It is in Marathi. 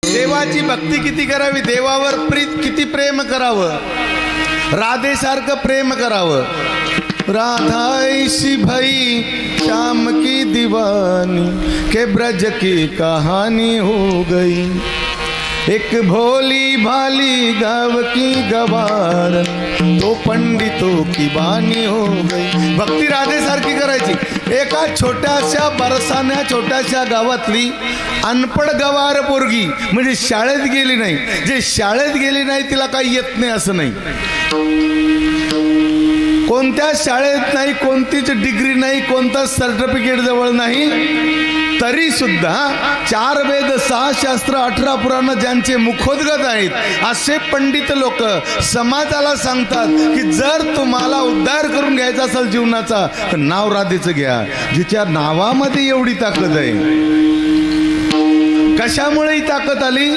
देवाची भक्ती किती करावी, देवावर किती प्रेम करावं, राधेसारखं प्रेम करावं। राधा ऐसी भई श्याम की दीवानी के ब्रज की कहानी हो गई, एक भोली भाली गाँव की गवार तो पंडितों की बानी हो गई। भक्ती राधेसारखी करायची। एका छोट्याशा बरसाण्या छोट्याशा गावातली अनपड गवार पोरगी, म्हणजे शाळेत गेली नाही, जे शाळेत गेली नाही तिला काही येत नाही असं नाही, कोणत्या शाळेत नाही, कोणतीच डिग्री नाही, कोणतं सर्टिफिकेट जवळ नाही, तरी सुद्धा 4 वेद 6 शास्त्र 18 पुराण ज्यांचे मुखोद्गत आहेत असे पंडित लोक समाजाला सांगतात की जर तुम्हाला उद्धार करून घ्यायचा असेल जीवनाचा तर नाव राधेचं घ्या, जिच्या नावामध्ये एवढी ताकद आहे। कशामुळे ही ताकद आली?